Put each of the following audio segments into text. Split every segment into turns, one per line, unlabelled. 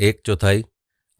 1/4।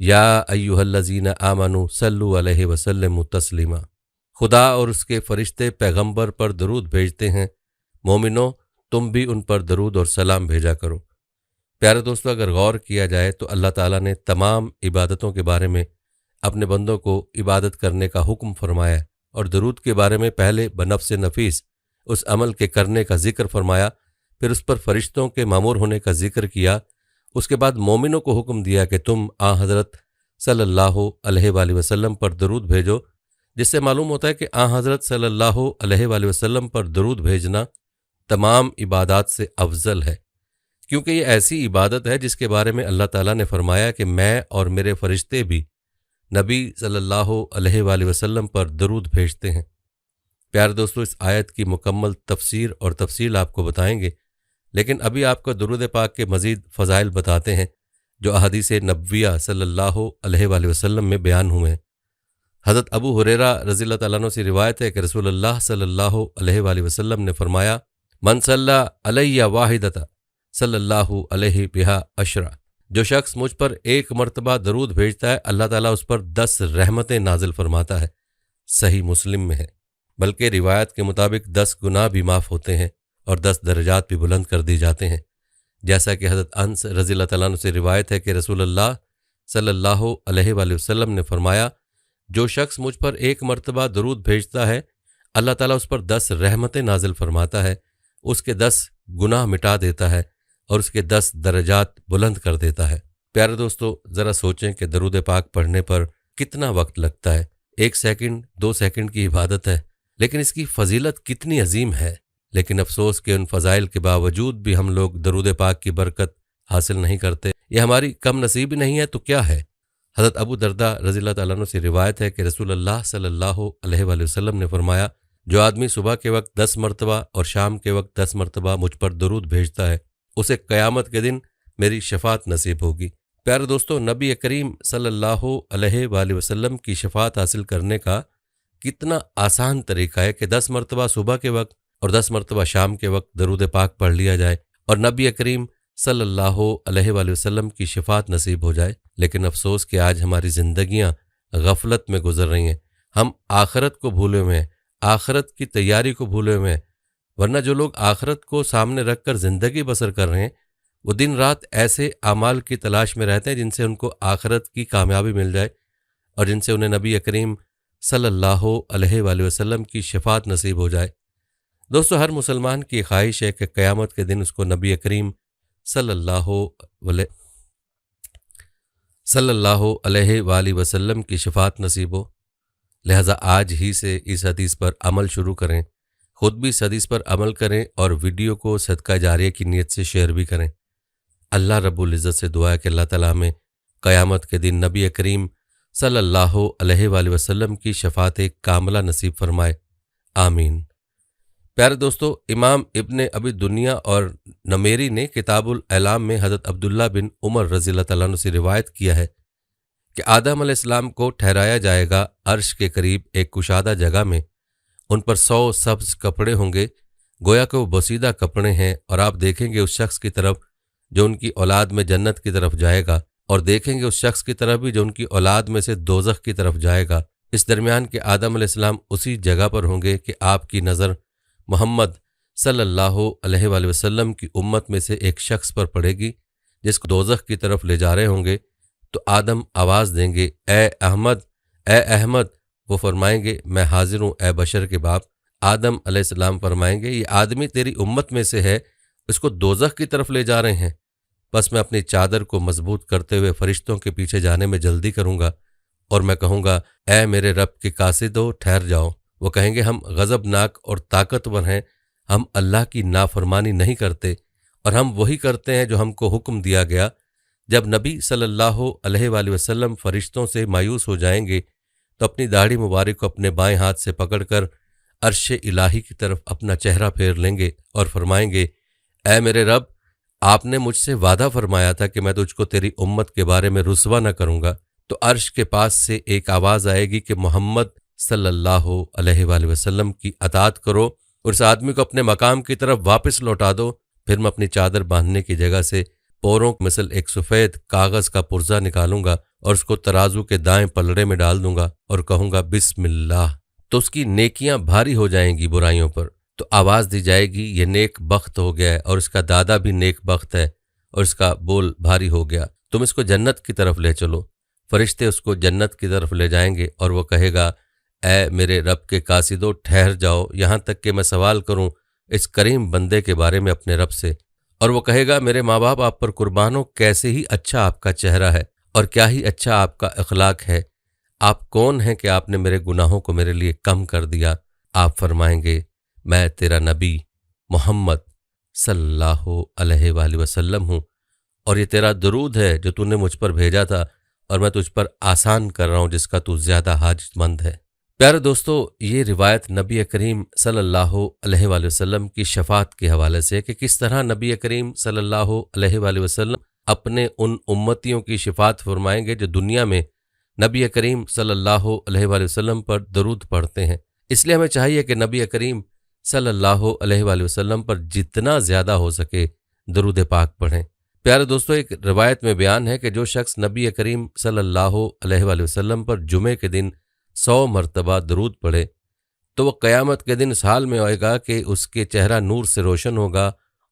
یا ایھا آمنوا صلوا علیہ وسلموا تسلیما۔ خدا اور اس کے فرشتے پیغمبر پر درود بھیجتے ہیں، مومنو تم بھی ان پر درود اور سلام بھیجا کرو۔ پیارے دوستو، اگر غور کیا جائے تو اللہ تعالیٰ نے تمام عبادتوں کے بارے میں اپنے بندوں کو عبادت کرنے کا حکم فرمایا اور درود کے بارے میں پہلے بنفس نفیس اس عمل کے کرنے کا ذکر فرمایا، پھر اس پر فرشتوں کے مامور ہونے کا ذکر کیا، اس کے بعد مومنوں کو حکم دیا کہ تم حضرت صلی اللہ علیہ وآلہ وسلم پر درود بھیجو، جس سے معلوم ہوتا ہے کہ حضرت صلی اللہ علیہ وآلہ وسلم پر درود بھیجنا تمام عبادات سے افضل ہے، کیونکہ یہ ایسی عبادت ہے جس کے بارے میں اللہ تعالیٰ نے فرمایا کہ میں اور میرے فرشتے بھی نبی صلی اللہ علیہ وآلہ وسلم پر درود بھیجتے ہیں۔ پیارے دوستو، اس آیت کی مکمل تفسیر اور تفصیل آپ کو بتائیں گے، لیکن ابھی آپ کو درود پاک کے مزید فضائل بتاتے ہیں جو احادیث نبویہ صلی اللہ علیہ وآلہ وسلم میں بیان ہوئے ہیں۔ حضرت ابو ہریرہ رضی اللہ تعالیٰ عنہ سے روایت ہے کہ رسول اللہ صلی اللہ علیہ وآلہ وسلم نے فرمایا، من صلی علیہ واحدۃ صلی اللہ علیہ بہا عشرہ، جو شخص مجھ پر ایک مرتبہ درود بھیجتا ہے اللہ تعالیٰ اس پر 10 رحمتیں نازل فرماتا ہے۔ صحیح مسلم میں ہے، بلکہ روایت کے مطابق 10 گناہ بھی معاف ہوتے ہیں اور 10 درجات بھی بلند کر دی جاتے ہیں، جیسا کہ حضرت انس رضی اللہ تعالیٰ عنہ سے روایت ہے کہ رسول اللہ صلی اللہ علیہ وآلہ وسلم نے فرمایا، جو شخص مجھ پر ایک مرتبہ درود بھیجتا ہے اللہ تعالیٰ اس پر 10 رحمتیں نازل فرماتا ہے، اس کے 10 گناہ مٹا دیتا ہے اور اس کے 10 درجات بلند کر دیتا ہے۔ پیارے دوستو، ذرا سوچیں کہ درود پاک پڑھنے پر کتنا وقت لگتا ہے، 1 سیکنڈ 2 سیکنڈ کی عبادت ہے، لیکن اس کی فضیلت کتنی عظیم ہے۔ لیکن افسوس کہ ان فضائل کے باوجود بھی ہم لوگ درود پاک کی برکت حاصل نہیں کرتے، یہ ہماری کم نصیبی نہیں ہے تو کیا ہے؟ حضرت ابو درداء رضی اللہ تعالیٰ عنہ سے روایت ہے کہ رسول اللہ صلی اللہ علیہ وآلہ وسلم نے فرمایا، جو آدمی صبح کے وقت 10 مرتبہ اور شام کے وقت 10 مرتبہ مجھ پر درود بھیجتا ہے، اسے قیامت کے دن میری شفاعت نصیب ہوگی۔ پیارے دوستو، نبی کریم صلی اللہ علیہ وآلہ وسلم کی شفاعت حاصل کرنے کا کتنا آسان طریقہ ہے کہ 10 مرتبہ صبح کے وقت اور 10 مرتبہ شام کے وقت درود پاک پڑھ لیا جائے اور نبی کریم صلی اللہ علیہ وآلہ وسلم کی شفاعت نصیب ہو جائے۔ لیکن افسوس کہ آج ہماری زندگیاں غفلت میں گزر رہی ہیں، ہم آخرت کو بھولے ہوئے ہیں، آخرت کی تیاری کو بھولے ہوئے ہیں، ورنہ جو لوگ آخرت کو سامنے رکھ کر زندگی بسر کر رہے ہیں وہ دن رات ایسے اعمال کی تلاش میں رہتے ہیں جن سے ان کو آخرت کی کامیابی مل جائے اور جن سے انہیں نبی کریم صلی اللہ علیہ وآلہ وسلم کی شفاعت نصیب ہو جائے۔ دوستو، ہر مسلمان کی خواہش ہے کہ قیامت کے دن اس کو نبی کریم صلی اللہ علیہ وآلہ وسلم کی شفاعت نصیب ہو، لہذا آج ہی سے اس حدیث پر عمل شروع کریں، خود بھی اس حدیث پر عمل کریں اور ویڈیو کو صدقہ جاریہ کی نیت سے شیئر بھی کریں۔ اللہ رب العزت سے دعا ہے کہ اللہ تعالیٰ ہمیں قیامت کے دن نبی کریم صلی اللہ علیہ وآلہ وسلم کی شفاعت کاملہ نصیب فرمائے، آمین۔ پیارے دوستو، امام ابن ابی دنیا اور نمیری نے کتاب الاعلام میں حضرت عبداللہ بن عمر رضی اللہ تعالیٰ عنہ سے روایت کیا ہے کہ آدم علیہ السلام کو ٹھہرایا جائے گا عرش کے قریب ایک کشادہ جگہ میں، ان پر 100 سبز کپڑے ہوں گے، گویا کہ وہ بوسیدہ کپڑے ہیں، اور آپ دیکھیں گے اس شخص کی طرف جو ان کی اولاد میں جنت کی طرف جائے گا، اور دیکھیں گے اس شخص کی طرف بھی جو ان کی اولاد میں سے دوزخ کی طرف جائے گا۔ اس درمیان کہ آدم علیہ السلام اسی جگہ پر ہوں گے کہ آپ کی نظر محمد صلی اللہ علیہ وآلہ وسلم کی امت میں سے ایک شخص پر پڑے گی جس کو دوزخ کی طرف لے جا رہے ہوں گے، تو آدم آواز دیں گے، اے احمد، اے احمد، وہ فرمائیں گے میں حاضر ہوں اے بشر کے باپ۔ آدم علیہ السلام فرمائیں گے یہ آدمی تیری امت میں سے ہے، اس کو دوزخ کی طرف لے جا رہے ہیں، بس میں اپنی چادر کو مضبوط کرتے ہوئے فرشتوں کے پیچھے جانے میں جلدی کروں گا اور میں کہوں گا اے میرے رب کے قاصدو ٹھہر جاؤ۔ وہ کہیں گے ہم غضبناک اور طاقتور ہیں، ہم اللہ کی نافرمانی نہیں کرتے اور ہم وہی کرتے ہیں جو ہم کو حکم دیا گیا۔ جب نبی صلی اللہ علیہ وآلہ وسلم فرشتوں سے مایوس ہو جائیں گے تو اپنی داڑھی مبارک کو اپنے بائیں ہاتھ سے پکڑ کر عرش الہی کی طرف اپنا چہرہ پھیر لیں گے اور فرمائیں گے اے میرے رب، آپ نے مجھ سے وعدہ فرمایا تھا کہ میں تجھ کو تیری امت کے بارے میں رسوا نہ کروں گا۔ تو عرش کے پاس سے ایک آواز آئے گی کہ محمد صلی اللہ علیہ وآلہ وسلم کی اطاعت کرو اور اس آدمی کو اپنے مقام کی طرف واپس لوٹا دو۔ پھر میں اپنی چادر باندھنے کی جگہ سے پوروں مثل ایک سفید کاغذ کا پرزہ نکالوں گا اور اس کو ترازو کے دائیں پلڑے میں ڈال دوں گا اور کہوں گا بسم اللہ، تو اس کی نیکیاں بھاری ہو جائیں گی برائیوں پر، تو آواز دی جائے گی یہ نیک بخت ہو گیا ہے اور اس کا دادا بھی نیک بخت ہے اور اس کا بول بھاری ہو گیا، تم اس کو جنت کی طرف لے چلو۔ فرشتے اس کو جنت کی طرف لے جائیں گے اور وہ کہے گا اے میرے رب کے قاصدو، ٹھہر جاؤ یہاں تک کہ میں سوال کروں اس کریم بندے کے بارے میں اپنے رب سے۔ اور وہ کہے گا میرے ماں باپ آپ پر قربان ہو، کیسے ہی اچھا آپ کا چہرہ ہے اور کیا ہی اچھا آپ کا اخلاق ہے، آپ کون ہیں کہ آپ نے میرے گناہوں کو میرے لیے کم کر دیا؟ آپ فرمائیں گے میں تیرا نبی محمد صلی اللہ علیہ وآلہ وسلم ہوں، اور یہ تیرا درود ہے جو تو نے مجھ پر بھیجا تھا اور میں تجھ پر آسان کر رہا ہوں جس کا تو زیادہ حاجت مند ہے۔ پیارے دوستو، یہ روایت نبی کریم صلی اللہ علیہ وآلہ وسلم کی شفاعت کے حوالے سے کہ کس طرح نبی کریم صلی اللہ علیہ وآلہ وسلم اپنے ان امتیوں کی شفاعت فرمائیں گے جو دنیا میں نبی کریم صلی اللہ علیہ وآلہ وسلم پر درود پڑھتے ہیں۔ اس لیے ہمیں چاہیے کہ نبی کریم صلی اللہ علیہ وآلہ وسلم پر جتنا زیادہ ہو سکے درود پاک پڑھیں۔ پیارے دوستو، ایک روایت میں بیان ہے کہ جو شخص نبی کریم صلی اللہ علیہ وآلہ وسلم پر جمعے کے دن 100 مرتبہ درود پڑھے تو وہ قیامت کے دن اس حال میں آئے گا کہ اس کے چہرہ نور سے روشن ہوگا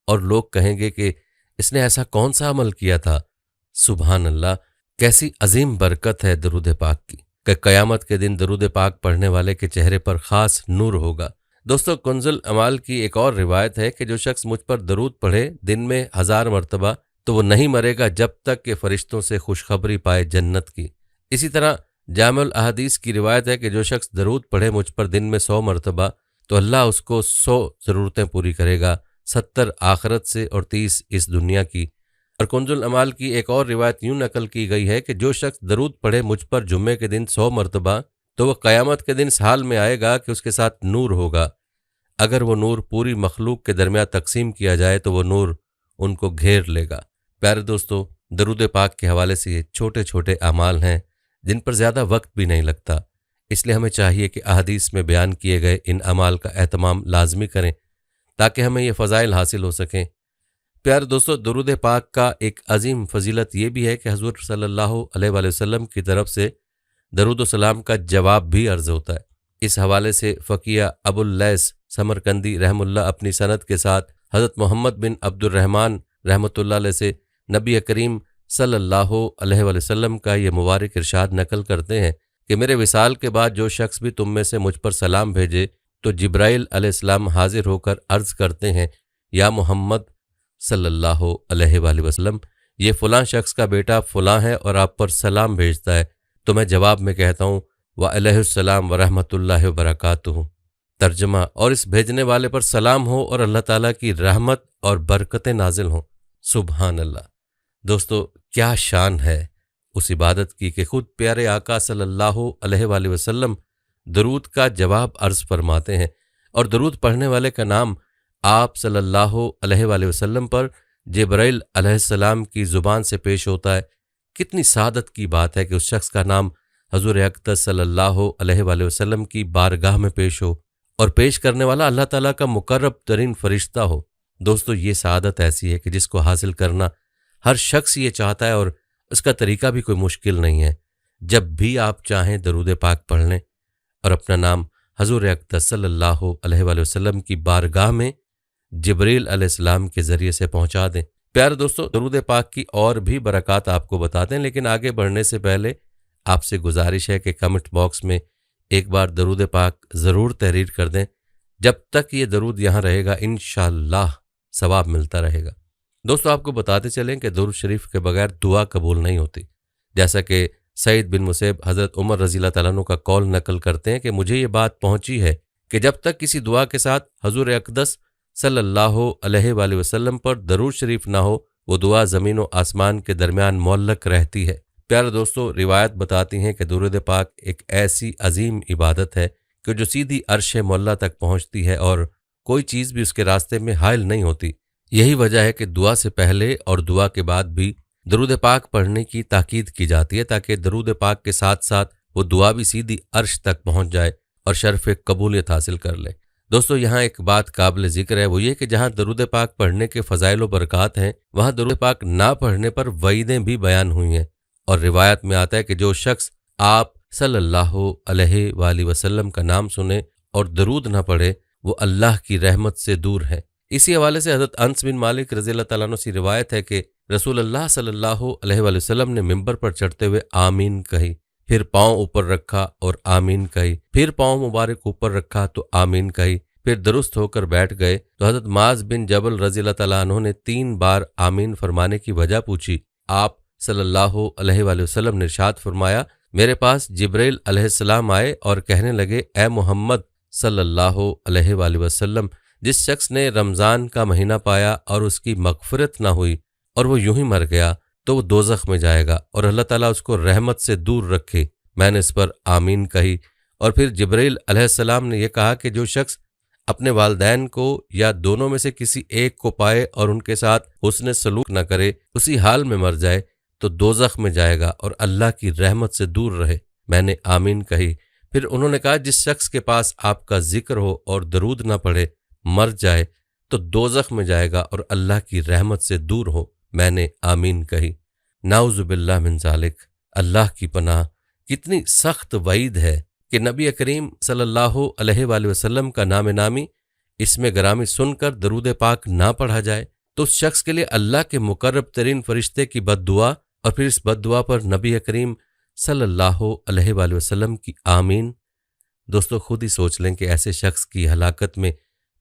اور لوگ کہیں گے کہ اس نے ایسا کون سا عمل کیا تھا۔ سبحان اللہ، کیسی عظیم برکت ہے درود پاک کی کہ قیامت کے دن درود پاک پڑھنے والے کے چہرے پر خاص نور ہوگا۔ دوستو، کنز الاعمال کی ایک اور روایت ہے کہ جو شخص مجھ پر درود پڑھے دن میں 1000 مرتبہ تو وہ نہیں مرے گا جب تک کہ فرشتوں سے خوشخبری پائے جنت کی۔ اسی طرح جامع الاحادیث کی روایت ہے کہ جو شخص درود پڑھے مجھ پر دن میں 100 مرتبہ تو اللہ اس کو 100 ضرورتیں پوری کرے گا، 70 آخرت سے اور 30 اس دنیا کی۔ اور کنز الاعمال کی ایک اور روایت یوں نقل کی گئی ہے کہ جو شخص درود پڑھے مجھ پر جمعے کے دن 100 مرتبہ تو وہ قیامت کے دن اس حال میں آئے گا کہ اس کے ساتھ نور ہوگا، اگر وہ نور پوری مخلوق کے درمیان تقسیم کیا جائے تو وہ نور ان کو گھیر لے گا۔ پیارے دوستو، درود پاک کے حوالے سے یہ چھوٹے چھوٹے اعمال ہیں جن پر زیادہ وقت بھی نہیں لگتا، اس لیے ہمیں چاہیے کہ احادیث میں بیان کیے گئے ان اعمال کا اہتمام لازمی کریں تاکہ ہمیں یہ فضائل حاصل ہو سکیں۔ پیارے دوستو، درود پاک کا ایک عظیم فضیلت یہ بھی ہے کہ حضور صلی اللہ علیہ وآلہ وسلم کی طرف سے درود و سلام کا جواب بھی عرض ہوتا ہے۔ اس حوالے سے فقیہ ابو اللیث سمرقندی رحم اللہ اپنی سند کے ساتھ حضرت محمد بن عبد الرحمن رحمۃ اللہ علیہ سے نبی کریم صلی اللہ علیہ وآلہ وسلم کا یہ مبارک ارشاد نقل کرتے ہیں کہ میرے وصال کے بعد جو شخص بھی تم میں سے مجھ پر سلام بھیجے تو جبرائیل علیہ السلام حاضر ہو کر عرض کرتے ہیں یا محمد صلی اللہ علیہ وآلہ وسلم، یہ فلاں شخص کا بیٹا فلاں ہے اور آپ پر سلام بھیجتا ہے، تو میں جواب میں کہتا ہوں وعلیہ السلام ورحمۃ اللہ وبرکاتہ۔ ترجمہ، اور اس بھیجنے والے پر سلام ہو اور اللہ تعالیٰ کی رحمت اور برکتیں نازل ہوں۔ سبحان اللہ۔ دوستو، کیا شان ہے اس عبادت کی کہ خود پیارے آقا صلی اللہ علیہ وآلہ وسلم درود کا جواب عرض فرماتے ہیں، اور درود پڑھنے والے کا نام آپ صلی اللہ علیہ وآلہ وسلم پر جبرائیل علیہ السلام کی زبان سے پیش ہوتا ہے۔ کتنی سعادت کی بات ہے کہ اس شخص کا نام حضور اقدس صلی اللہ علیہ وآلہ وسلم کی بارگاہ میں پیش ہو اور پیش کرنے والا اللہ تعالیٰ کا مقرب ترین فرشتہ ہو۔ دوستو، یہ سعادت ایسی ہے کہ جس کو حاصل کرنا ہر شخص یہ چاہتا ہے اور اس کا طریقہ بھی کوئی مشکل نہیں ہے۔ جب بھی آپ چاہیں درود پاک پڑھ لیں اور اپنا نام حضور اقدس صلی اللہ علیہ وآلہ وسلم کی بارگاہ میں جبریل علیہ السلام کے ذریعے سے پہنچا دیں۔ پیارے دوستو، درود پاک کی اور بھی برکات آپ کو بتا دیں، لیکن آگے بڑھنے سے پہلے آپ سے گزارش ہے کہ کمنٹ باکس میں ایک بار درود پاک ضرور تحریر کر دیں۔ جب تک یہ درود یہاں رہے گا انشاءاللہ ثواب ملتا رہے گا۔ دوستو، آپ کو بتاتے چلیں کہ درود شریف کے بغیر دعا قبول نہیں ہوتی، جیسا کہ سعید بن مسیب حضرت عمر رضی اللہ تعالیٰ عنہ کا قول نقل کرتے ہیں کہ مجھے یہ بات پہنچی ہے کہ جب تک کسی دعا کے ساتھ حضور اقدس صلی اللہ علیہ وآلہ وسلم پر درود شریف نہ ہو، وہ دعا زمین و آسمان کے درمیان معلق رہتی ہے۔ پیارے دوستو، روایت بتاتی ہیں کہ درود پاک ایک ایسی عظیم عبادت ہے کہ جو سیدھی عرش معلیٰ تک پہنچتی ہے اور کوئی چیز بھی اس کے راستے میں حائل نہیں ہوتی۔ یہی وجہ ہے کہ دعا سے پہلے اور دعا کے بعد بھی درود پاک پڑھنے کی تاکید کی جاتی ہے تاکہ درود پاک کے ساتھ ساتھ وہ دعا بھی سیدھی عرش تک پہنچ جائے اور شرف قبولیت حاصل کر لے۔ دوستو یہاں ایک بات قابل ذکر ہے، وہ یہ کہ جہاں درود پاک پڑھنے کے فضائل و برکات ہیں، وہاں درود پاک نہ پڑھنے پر وعیدیں بھی بیان ہوئی ہیں، اور روایت میں آتا ہے کہ جو شخص آپ صلی اللہ علیہ وآلہ وسلم کا نام سنے اور درود نہ پڑھے وہ اللہ کی رحمت سے دور ہے۔ اسی حوالے سے حضرت انس بن مالک رضی اللہ تعالیٰ عنہ سے روایت ہے کہ رسول اللہ صلی اللہ علیہ وآلہ وسلم نے ممبر پر چڑھتے ہوئے آمین کہی، پھر پاؤں اوپر رکھا اور آمین کہی، پھر پاؤں مبارک اوپر رکھا تو آمین کہی، پھر درست ہو کر بیٹھ گئے تو حضرت معاذ بن جبل رضی اللہ تعالیٰ عنہ نے 3 بار آمین فرمانے کی وجہ پوچھی۔ آپ صلی اللہ علیہ وآلہ وسلم نے ارشاد فرمایا، میرے پاس جبرائیل علیہ السلام آئے اور کہنے لگے، اے محمد صلی اللہ علیہ وآلہ وسلم، جس شخص نے رمضان کا مہینہ پایا اور اس کی مغفرت نہ ہوئی اور وہ یوں ہی مر گیا تو وہ دوزخ میں جائے گا اور اللہ تعالیٰ اس کو رحمت سے دور رکھے۔ میں نے اس پر آمین کہی، اور پھر جبرائیل علیہ السلام نے یہ کہا کہ جو شخص اپنے والدین کو یا دونوں میں سے کسی ایک کو پائے اور ان کے ساتھ حسن سلوک نہ کرے، اسی حال میں مر جائے تو دوزخ میں جائے گا اور اللہ کی رحمت سے دور رہے۔ میں نے آمین کہی۔ پھر انہوں نے کہا، جس شخص کے پاس آپ کا ذکر ہو اور درود نہ پڑھے مر جائے تو دوزخ میں جائے گا اور اللہ کی رحمت سے دور ہو۔ میں نے آمین کہی۔ نعوذ باللہ من ذالک، اللہ کی پناہ، کتنی سخت وعید ہے کہ نبی کریم صلی اللہ علیہ وآلہ وسلم کا نام نامی اسم گرامی سن کر درود پاک نہ پڑھا جائے تو اس شخص کے لیے اللہ کے مقرب ترین فرشتے کی بد دعا، اور پھر اس بد دعا پر نبی کریم صلی اللہ علیہ وآلہ وسلم کی آمین۔ دوستو خود ہی سوچ لیں کہ ایسے شخص کی ہلاکت میں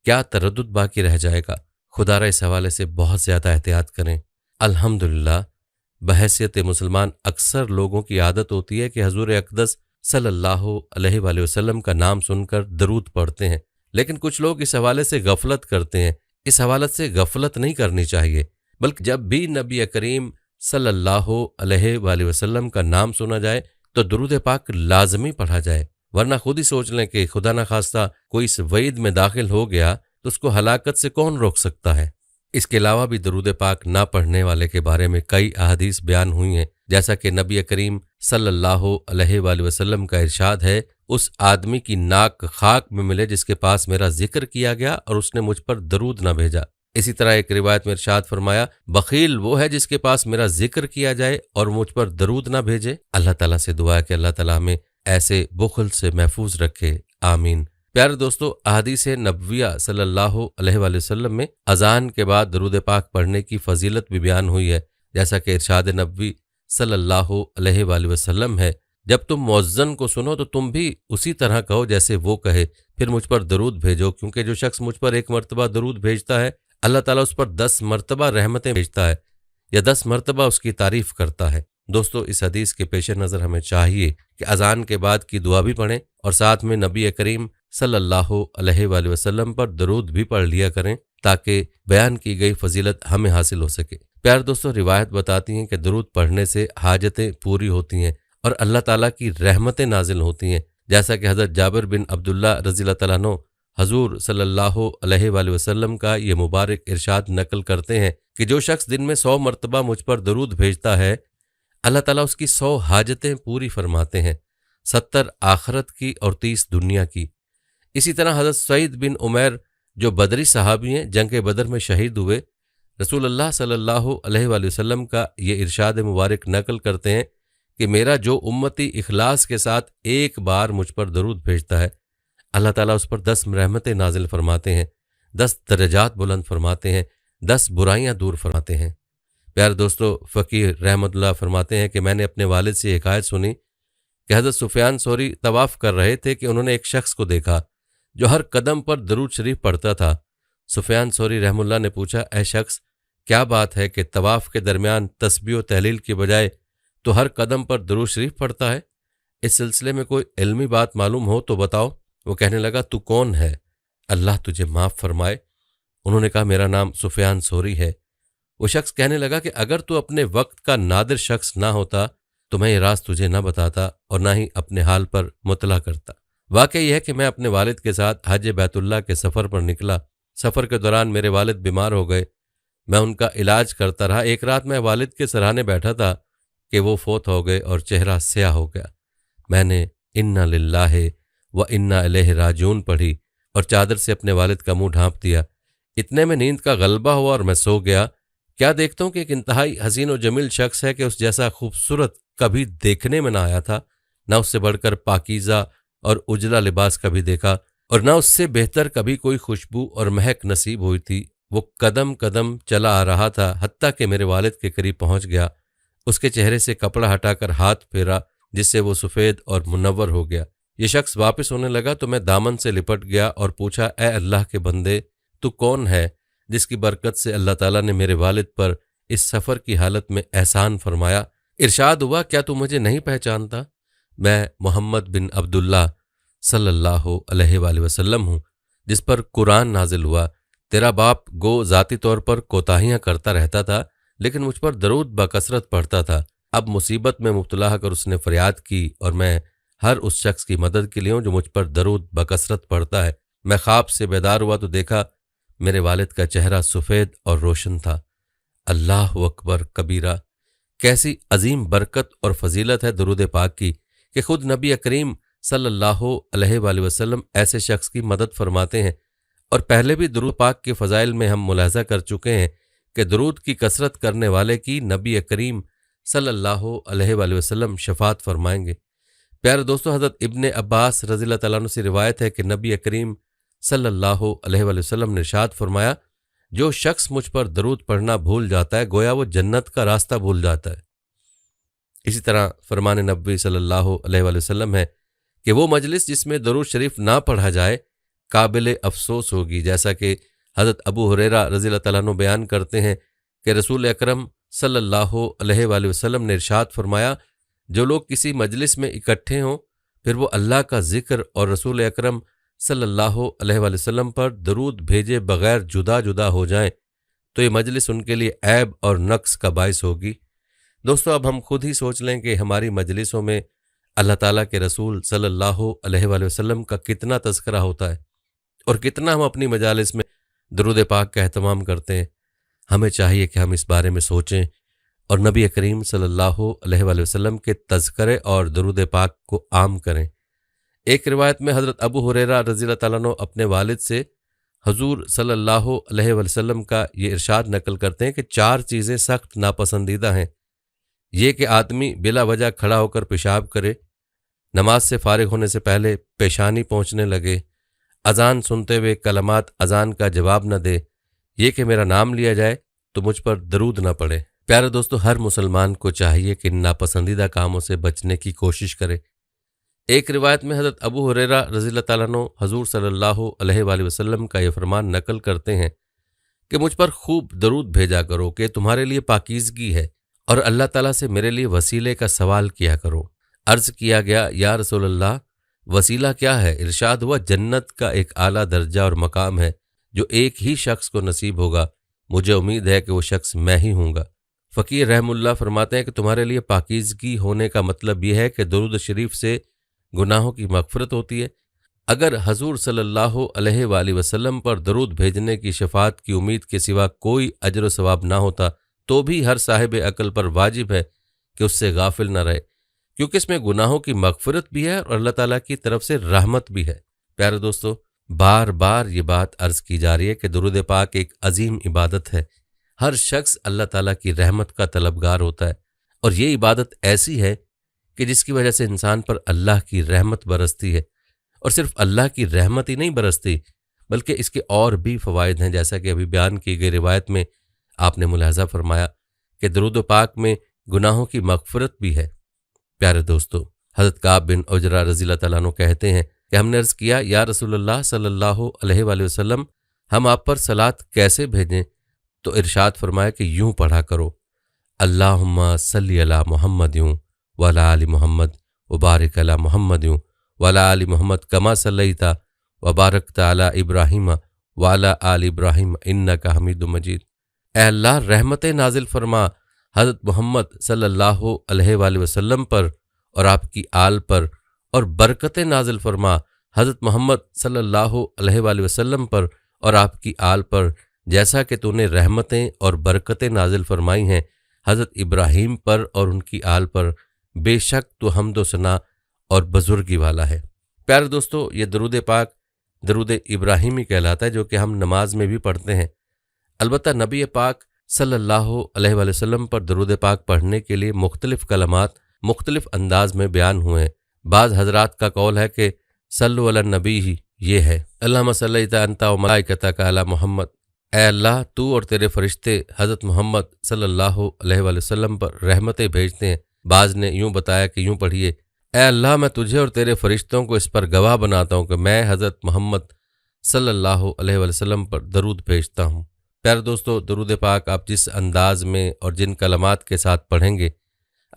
کیا تردد باقی رہ جائے گا۔ خدا را اس حوالے سے بہت زیادہ احتیاط کریں۔ الحمدللہ بحیثیت مسلمان اکثر لوگوں کی عادت ہوتی ہے کہ حضور اقدس صلی اللہ علیہ وآلہ وسلم کا نام سن کر درود پڑھتے ہیں، لیکن کچھ لوگ اس حوالے سے غفلت کرتے ہیں۔ اس حوالت سے غفلت نہیں کرنی چاہیے، بلکہ جب بھی نبی کریم صلی اللہ علیہ وآلہ وسلم کا نام سنا جائے تو درود پاک لازمی پڑھا جائے، ورنہ خود ہی سوچ لیں کہ خدا نہ خواستہ کوئی اس وعید میں داخل ہو گیا تو اس کو ہلاکت سے کون روک سکتا ہے۔ اس کے علاوہ بھی درود پاک نہ پڑھنے والے کے بارے میں کئی احادیث بیان ہوئی ہیں، جیسا کہ نبی کریم صلی اللہ علیہ وآلہ وسلم کا ارشاد ہے، اس آدمی کی ناک خاک میں ملے جس کے پاس میرا ذکر کیا گیا اور اس نے مجھ پر درود نہ بھیجا۔ اسی طرح ایک روایت میں ارشاد فرمایا، بخیل وہ ہے جس کے پاس میرا ذکر کیا جائے اور مجھ پر درود نہ بھیجے۔ اللہ تعالیٰ سے دعا ہے کہ اللہ تعالیٰ ہمیں ایسے بخل سے محفوظ رکھے، آمین۔ پیارے دوستو، احادیث نبویہ صلی اللہ علیہ وآلہ وسلم میں اذان کے بعد درود پاک پڑھنے کی فضیلت بھی بیان ہوئی ہے، جیسا کہ ارشاد نبوی صلی اللہ علیہ وآلہ وسلم ہے، جب تم مؤذن کو سنو تو تم بھی اسی طرح کہو جیسے وہ کہے، پھر مجھ پر درود بھیجو، کیونکہ جو شخص مجھ پر 1 مرتبہ درود بھیجتا ہے اللہ تعالیٰ اس پر 10 مرتبہ رحمتیں بھیجتا ہے یا 10 مرتبہ اس کی تعریف کرتا ہے۔ دوستو اس حدیث کے پیش نظر ہمیں چاہیے کہ اذان کے بعد کی دعا بھی پڑھیں اور ساتھ میں نبی کریم صلی اللہ علیہ وآلہ وسلم پر درود بھی پڑھ لیا کریں تاکہ بیان کی گئی فضیلت ہمیں حاصل ہو سکے۔ پیارے دوستو، روایت بتاتی ہیں کہ درود پڑھنے سے حاجتیں پوری ہوتی ہیں اور اللہ تعالیٰ کی رحمتیں نازل ہوتی ہیں، جیسا کہ حضرت جابر بن عبداللہ رضی اللہ تعالیٰ عنہ حضور صلی اللہ علیہ وآلہ وسلم کا یہ مبارک ارشاد نقل کرتے ہیں کہ جو شخص دن میں 100 مرتبہ مجھ پر درود بھیجتا ہے اللہ تعالیٰ اس کی 100 حاجتیں پوری فرماتے ہیں، 70 آخرت کی اور 30 دنیا کی۔ اسی طرح حضرت سعید بن عمیر جو بدری صحابی ہیں، جنگ بدر میں شہید ہوئے، رسول اللہ صلی اللہ علیہ وآلہ وسلم کا یہ ارشاد مبارک نقل کرتے ہیں کہ میرا جو امتی اخلاص کے ساتھ ایک بار مجھ پر درود بھیجتا ہے اللہ تعالیٰ اس پر 10 رحمتیں نازل فرماتے ہیں، 10 درجات بلند فرماتے ہیں، 10 برائیاں دور فرماتے ہیں۔ پیارے دوستو، فقیر رحمت اللہ فرماتے ہیں کہ میں نے اپنے والد سے ایک آیت سنی کہ حضرت سفیان ثوری طواف کر رہے تھے کہ انہوں نے ایک شخص کو دیکھا جو ہر قدم پر درود شریف پڑھتا تھا۔ سفیان ثوری رحمہ اللہ نے پوچھا، اے شخص، کیا بات ہے کہ طواف کے درمیان تسبیح و تحلیل کی بجائے تو ہر قدم پر درود شریف پڑھتا ہے؟ اس سلسلے میں کوئی علمی بات معلوم ہو تو بتاؤ۔ وہ کہنے لگا، تو کون ہے؟ اللہ تجھے معاف فرمائے۔ انہوں نے کہا، میرا نام سفیان ثوری ہے۔ وہ شخص کہنے لگا کہ اگر تو اپنے وقت کا نادر شخص نہ ہوتا تو میں یہ راز تجھے نہ بتاتا اور نہ ہی اپنے حال پر مطلع کرتا۔ واقعہ یہ ہے کہ میں اپنے والد کے ساتھ حج بیت اللہ کے سفر پر نکلا۔ سفر کے دوران میرے والد بیمار ہو گئے، میں ان کا علاج کرتا رہا۔ ایک رات میں والد کے سرہانے بیٹھا تھا کہ وہ فوت ہو گئے اور چہرہ سیاہ ہو گیا۔ میں نے انا للہ و انا الیہ راجعون پڑھی اور چادر سے اپنے والد کا منہ ڈھانپ دیا۔ اتنے میں نیند کا غلبہ ہوا اور میں سو گیا۔ کیا دیکھتا ہوں کہ ایک انتہائی حسین و جمیل شخص ہے کہ اس جیسا خوبصورت کبھی دیکھنے میں نہ آیا تھا، نہ اس سے بڑھ کر پاکیزہ اور اجلا لباس کبھی دیکھا، اور نہ اس سے بہتر کبھی کوئی خوشبو اور مہک نصیب ہوئی تھی۔ وہ قدم قدم چلا آ رہا تھا، حتیٰ کہ میرے والد کے قریب پہنچ گیا۔ اس کے چہرے سے کپڑا ہٹا کر ہاتھ پھیرا، جس سے وہ سفید اور منور ہو گیا۔ یہ شخص واپس ہونے لگا تو میں دامن سے لپٹ گیا اور پوچھا، اے اللہ کے بندے، تو کون ہے جس کی برکت سے اللہ تعالیٰ نے میرے والد پر اس سفر کی حالت میں احسان فرمایا؟ ارشاد ہوا، کیا تو مجھے نہیں پہچانتا؟ میں محمد بن عبداللہ صلی اللہ علیہ وآلہ وسلم ہوں، جس پر قرآن نازل ہوا۔ تیرا باپ گو ذاتی طور پر کوتاہیاں کرتا رہتا تھا، لیکن مجھ پر درود بکثرت پڑھتا تھا۔ اب مصیبت میں مبتلا کر اس نے فریاد کی، اور میں ہر اس شخص کی مدد کے لیے ہوں جو مجھ پر درود بکثرت پڑھتا ہے۔ میں خواب سے بیدار ہوا تو دیکھا میرے والد کا چہرہ سفید اور روشن تھا۔ اللہ اکبر کبیرہ! کیسی عظیم برکت اور فضیلت ہے درود پاک کی کہ خود نبی کریم صلی اللہ علیہ وآلہ وسلم ایسے شخص کی مدد فرماتے ہیں۔ اور پہلے بھی درود پاک کے فضائل میں ہم ملاحظہ کر چکے ہیں کہ درود کی کثرت کرنے والے کی نبی کریم صلی اللہ علیہ وآلہ وسلم شفاعت فرمائیں گے۔ پیارے دوستو، حضرت ابن عباس رضی اللہ تعالیٰ عنہ سے روایت ہے کہ نبی کریم صلی اللہ علیہ وآلہ وسلم نے ارشاد فرمایا، جو شخص مجھ پر درود پڑھنا بھول جاتا ہے گویا وہ جنت کا راستہ بھول جاتا ہے۔ اسی طرح فرمان نبوی صلی اللہ علیہ وآلہ وسلم ہے کہ وہ مجلس جس میں درود شریف نہ پڑھا جائے قابل افسوس ہوگی، جیسا کہ حضرت ابو ہریرہ رضی اللہ تعالیٰ عنہ بیان کرتے ہیں کہ رسول اکرم صلی اللہ علیہ وآلہ وسلم نے ارشاد فرمایا، جو لوگ کسی مجلس میں اکٹھے ہوں پھر وہ اللہ کا ذکر اور رسول اکرم صلی اللہ علیہ وآلہ وسلم پر درود بھیجے بغیر جدا جدا ہو جائیں تو یہ مجلس ان کے لیے عیب اور نقص کا باعث ہوگی۔ دوستو، اب ہم خود ہی سوچ لیں کہ ہماری مجلسوں میں اللہ تعالیٰ کے رسول صلی اللہ علیہ وآلہ وسلم کا کتنا تذکرہ ہوتا ہے، اور کتنا ہم اپنی مجالس میں درود پاک کا اہتمام کرتے ہیں۔ ہمیں چاہیے کہ ہم اس بارے میں سوچیں اور نبی کریم صلی اللہ علیہ وآلہ وسلم کے تذکرے اور درود پاک کو عام کریں۔ ایک روایت میں حضرت ابو ہریرہ رضی اللہ تعالیٰ عنہ اپنے والد سے حضور صلی اللہ علیہ وآلہ وسلم کا یہ ارشاد نقل کرتے ہیں کہ 4 چیزیں سخت ناپسندیدہ ہیں۔ یہ کہ آدمی بلا وجہ کھڑا ہو کر پیشاب کرے، نماز سے فارغ ہونے سے پہلے پیشانی پہنچنے لگے، اذان سنتے ہوئے کلمات اذان کا جواب نہ دے، یہ کہ میرا نام لیا جائے تو مجھ پر درود نہ پڑے۔ پیارے دوستو، ہر مسلمان کو چاہیے کہ ان ناپسندیدہ کاموں سے بچنے کی کوشش کرے۔ ایک روایت میں حضرت ابو ہریرہ رضی اللہ تعالیٰ عنہ حضور صلی اللہ علیہ وآلہ وسلم کا یہ فرمان نقل کرتے ہیں کہ مجھ پر خوب درود بھیجا کرو کہ تمہارے لیے پاکیزگی ہے، اور اللہ تعالیٰ سے میرے لیے وسیلے کا سوال کیا کرو۔ عرض کیا گیا، یا رسول اللہ، وسیلہ کیا ہے؟ ارشاد ہوا، جنت کا ایک اعلیٰ درجہ اور مقام ہے جو ایک ہی شخص کو نصیب ہوگا، مجھے امید ہے کہ وہ شخص میں ہی ہوں گا۔ فقیر رحم اللہ فرماتے ہیں کہ تمہارے لیے پاکیزگی ہونے کا مطلب یہ ہے کہ درود شریف سے گناہوں کی مغفرت ہوتی ہے۔ اگر حضور صلی اللہ علیہ وآلہ وسلم پر درود بھیجنے کی شفاعت کی امید کے سوا کوئی اجر و ثواب نہ ہوتا تو بھی ہر صاحب عقل پر واجب ہے کہ اس سے غافل نہ رہے، کیونکہ اس میں گناہوں کی مغفرت بھی ہے اور اللہ تعالیٰ کی طرف سے رحمت بھی ہے۔ پیارے دوستو، بار بار یہ بات عرض کی جا رہی ہے کہ درود پاک ایک عظیم عبادت ہے۔ ہر شخص اللہ تعالیٰ کی رحمت کا طلبگار ہوتا ہے، اور یہ عبادت ایسی ہے کہ جس کی وجہ سے انسان پر اللہ کی رحمت برستی ہے، اور صرف اللہ کی رحمت ہی نہیں برستی بلکہ اس کے اور بھی فوائد ہیں، جیسا کہ ابھی بیان کی گئی روایت میں آپ نے ملاحظہ فرمایا کہ درود پاک میں گناہوں کی مغفرت بھی ہے۔ پیارے دوستو، حضرت کعب بن عجرہ رضی اللہ تعالیٰ عنہ کہتے ہیں کہ ہم نے عرض کیا، یا رسول اللہ صلی اللہ علیہ وآلہ وسلم، ہم آپ پر صلاۃ کیسے بھیجیں؟ تو ارشاد فرمایا کہ یوں پڑھا کرو، اللہم صلی علی محمد وعلی آل محمد وبارک علی محمد وعلی آل محمد کما صلیت وبارکت علی ابراہیم وعلی آل ابراہیم انک حمید مجید۔ اے اللہ، رحمتیں نازل فرما حضرت محمد صلی اللہ علیہ وآلہ وسلم پر اور آپ کی آل پر، اور برکتیں نازل فرما حضرت محمد صلی اللہ علیہ وآلہ وسلم پر اور آپ کی آل پر، جیسا کہ تو نے رحمتیں اور برکتیں نازل فرمائی ہیں حضرت ابراہیم پر اور ان کی آل پر، بے شک تو حمد و ثنا اور بزرگی والا ہے۔ پیارے دوستو، یہ درود پاک درود ابراہیمی کہلاتا ہے، جو کہ ہم نماز میں بھی پڑھتے ہیں۔ البتہ نبی پاک صلی اللہ علیہ وآلہ وسلم پر درود پاک پڑھنے کے لیے مختلف کلمات مختلف انداز میں بیان ہوئے ہیں۔ بعض حضرات کا قول ہے کہ صلو علی النبی ہی یہ ہے، اللہم صلی انت و ملائکتک علی محمد، اے اللہ تو اور تیرے فرشتے حضرت محمد صلی اللہ علیہ وآلہ وسلم پر رحمتیں بھیجتے ہیں۔ بعض نے یوں بتایا کہ یوں پڑھیے، اے اللہ میں تجھے اور تیرے فرشتوں کو اس پر گواہ بناتا ہوں کہ میں حضرت محمد صلی اللہ علیہ وآلہ وسلم پر درود بھیجتا ہوں۔ پیارے دوستو، درود پاک آپ جس انداز میں اور جن کلمات کے ساتھ پڑھیں گے،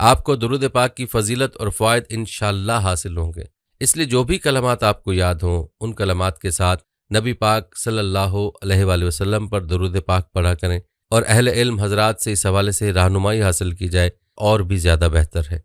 آپ کو درود پاک کی فضیلت اور فوائد انشاءاللہ حاصل ہوں گے۔ اس لیے جو بھی کلمات آپ کو یاد ہوں، ان کلمات کے ساتھ نبی پاک صلی اللہ علیہ وآلہ وسلم پر درود پاک پڑھا کریں، اور اہل علم حضرات سے اس حوالے سے رہنمائی حاصل کی جائے اور بھی زیادہ بہتر ہے۔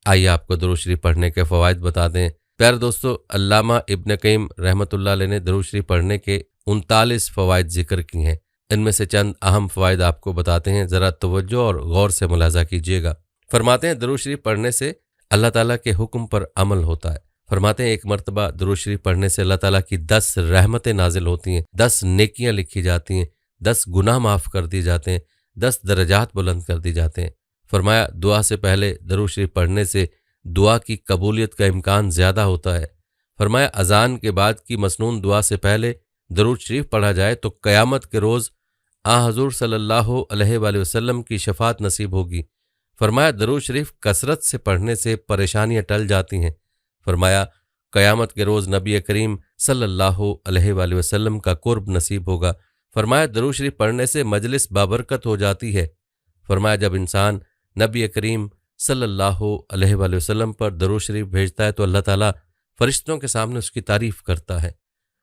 آئیے آپ کو درود شریف پڑھنے کے فوائد بتا دیں۔ پیارے دوستو، علامہ ابن قیم رحمۃ اللہ علیہ نے درود شریف پڑھنے کے 39 فوائد ذکر کی ہیں۔ ان میں سے چند اہم فوائد آپ کو بتاتے ہیں، ذرا توجہ اور غور سے ملاحظہ کیجیے گا۔ فرماتے ہیں درود شریف پڑھنے سے اللہ تعالیٰ کے حکم پر عمل ہوتا ہے۔ فرماتے ہیں ایک مرتبہ درود شریف پڑھنے سے اللہ تعالیٰ کی 10 رحمتیں نازل ہوتی ہیں، 10 نیکیاں لکھی جاتی ہیں، 10 گناہ معاف کر دیے جاتے ہیں، 10 درجات بلند کر دی جاتے ہیں۔ فرمایا دعا سے پہلے درود شریف پڑھنے سے دعا کی قبولیت کا امکان زیادہ ہوتا ہے۔ فرمایا اذان کے بعد کی مسنون دعا سے پہلے درود شریف پڑھا جائے تو قیامت کے روز حضور صلی اللہ علیہ وآلہ وسلم کی شفاعت نصیب ہوگی۔ فرمایا درود شریف کثرت سے پڑھنے سے پریشانیاں ٹل جاتی ہیں۔ فرمایا قیامت کے روز نبی کریم صلی اللہ علیہ وآلہ وسلم کا قرب نصیب ہوگا۔ فرمایا درود شریف پڑھنے سے مجلس بابرکت ہو جاتی ہے۔ فرمایا جب انسان نبی کریم صلی اللہ علیہ وآلہ وسلم پر درود شریف بھیجتا ہے تو اللہ تعالیٰ فرشتوں کے سامنے اس کی تعریف کرتا ہے۔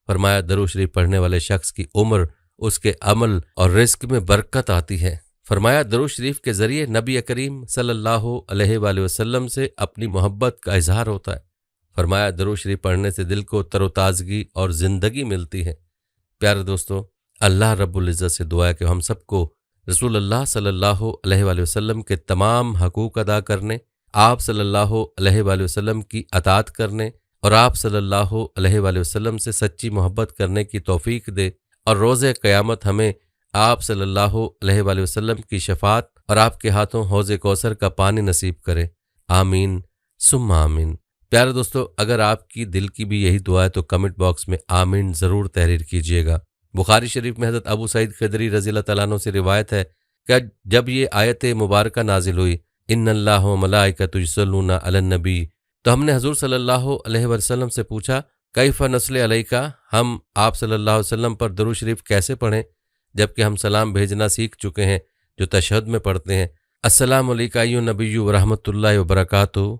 فرمایا درود شریف پڑھنے والے شخص کی عمر، اس کے عمل اور رزق میں برکت آتی ہے۔ فرمایا درود شریف کے ذریعے نبی کریم صلی اللہ علیہ وآلہ وسلم سے اپنی محبت کا اظہار ہوتا ہے۔ فرمایا درود شریف پڑھنے سے دل کو تر و تازگی اور زندگی ملتی ہے۔ پیارے دوستو، اللہ رب العزت سے دعا ہے کہ ہم سب کو رسول اللہ صلی اللہ علیہ وآلہ وسلم کے تمام حقوق ادا کرنے، آپ صلی اللہ علیہ وآلہ وسلم کی اطاعت کرنے اور آپ صلی اللہ علیہ وآلہ وسلم سے سچی محبت کرنے کی توفیق دے، اور روز قیامت ہمیں آپ صلی اللہ علیہ وآلہ وسلم کی شفاعت اور آپ کے ہاتھوں حوض کوثر کا پانی نصیب کرے۔ آمین ثم آمین۔ پیارے دوستو، اگر آپ کی دل کی بھی یہی دعا ہے تو کمنٹ باکس میں آمین ضرور تحریر کیجیے گا۔ بخاری شریف میں حضرت ابو سعید خدری رضی اللہ تعالیٰ عنہ سے روایت ہے کہ جب یہ آیت مبارکہ نازل ہوئی، ان اللہ و ملائکۃ یصلون علی النبی، تو ہم نے حضور صلی اللہ علیہ وسلم سے پوچھا کیف نصلی علیکہ، ہم آپ صلی اللہ علیہ وسلم پر درود شریف کیسے پڑھیں جبکہ ہم سلام بھیجنا سیکھ چکے ہیں جو تشہد میں پڑھتے ہیں، السلام علیکہ ایھا النبی ورحمۃ اللہ وبرکاتہ۔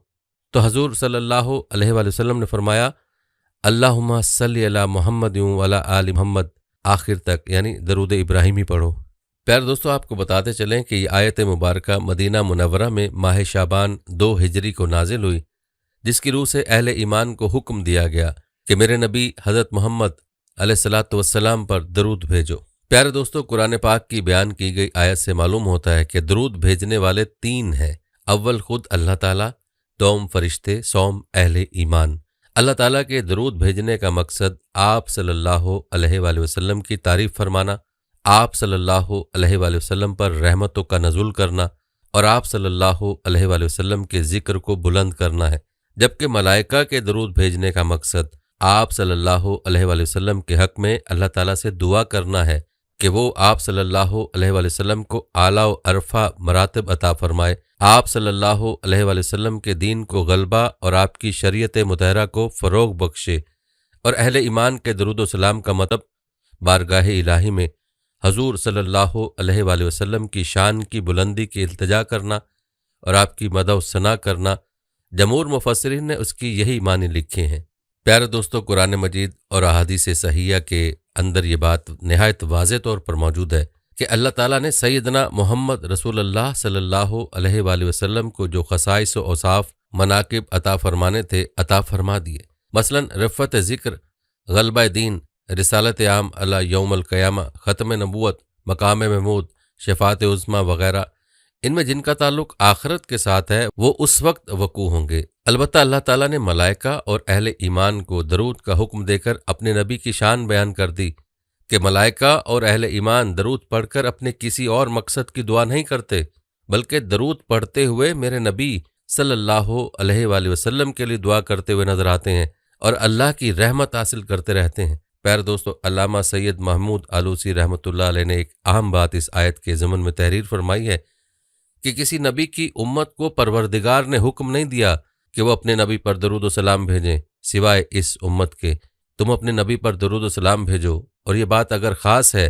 تو حضور صلی اللہ علیہ وآلہ وسلم نے فرمایا اللہم صلی علی محمد وعلی آل محمد، آخر تک، یعنی درود ابراہیمی پڑھو۔ پیارے دوستو، آپ کو بتاتے چلیں کہ یہ آیت مبارکہ مدینہ منورہ میں ماہ شعبان 2 ہجری کو نازل ہوئی، جس کی روح سے اہل ایمان کو حکم دیا گیا کہ میرے نبی حضرت محمد علیہ الصلوۃ والسلام پر درود بھیجو۔ پیارے دوستو، قرآن پاک کی بیان کی گئی آیت سے معلوم ہوتا ہے کہ درود بھیجنے والے 3 ہیں، اول خود اللہ تعالیٰ، دوم فرشتے، سوم اہل ایمان۔ اللہ تعالیٰ کے درود بھیجنے کا مقصد آپ صلی اللہ علیہ وآلہ وسلم کی تعریف فرمانا، آپ صلی اللہ علیہ وآلہ وسلم پر رحمتوں کا نزول کرنا اور آپ صلی اللہ علیہ وآلہ وسلم کے ذکر کو بلند کرنا ہے، جبکہ ملائکہ کے درود بھیجنے کا مقصد آپ صلی اللہ علیہ وآلہ وسلم کے حق میں اللہ تعالیٰ سے دعا کرنا ہے کہ وہ آپ صلی اللہ علیہ وآلہ وسلم کو اعلیٰ و عرفہ مراتب عطا فرمائے، آپ صلی اللہ علیہ وآلہ وسلم کے دین کو غلبہ اور آپ کی شریعت مطہرہ کو فروغ بخشے، اور اہل ایمان کے درود و سلام کا مطلب بارگاہ الہی میں حضور صلی اللہ علیہ وآلہ وسلم کی شان کی بلندی کی التجا کرنا اور آپ کی مدح و ثنا کرنا۔ جمہور مفسرین نے اس کی یہی معنی لکھے ہیں۔ پیارے دوستو، قرآن مجید اور احادیث صحیحہ کے اندر یہ بات نہایت واضح طور پر موجود ہے کہ اللہ تعالیٰ نے سیدنا محمد رسول اللہ صلی اللہ علیہ وآلہ وسلم کو جو خصائص و اوصاف مناقب عطا فرمانے تھے عطا فرما دیے، مثلا رفعت ذکر، غلبہ دین، رسالت عام علی یوم القیامہ، ختم نبوت، مقام محمود، شفاعت عظمیٰ وغیرہ۔ ان میں جن کا تعلق آخرت کے ساتھ ہے وہ اس وقت وقوع ہوں گے البتہ اللہ تعالیٰ نے ملائکہ اور اہل ایمان کو درود کا حکم دے کر اپنے نبی کی شان بیان کر دی کہ ملائکہ اور اہل ایمان درود پڑھ کر اپنے کسی اور مقصد کی دعا نہیں کرتے، بلکہ درود پڑھتے ہوئے میرے نبی صلی اللہ علیہ وآلہ وسلم کے لیے دعا کرتے ہوئے نظر آتے ہیں اور اللہ کی رحمت حاصل کرتے رہتے ہیں۔ پیارے دوستو، علامہ سید محمود آلوسی رحمۃ اللہ علیہ نے ایک اہم بات اس آیت کے ضمن میں تحریر فرمائی ہے کہ کسی نبی کی امت کو پروردگار نے حکم نہیں دیا کہ وہ اپنے نبی پر درود و سلام بھیجیں سوائے اس امت کے۔ تم اپنے نبی پر درود و سلام بھیجو، اور یہ بات اگر خاص ہے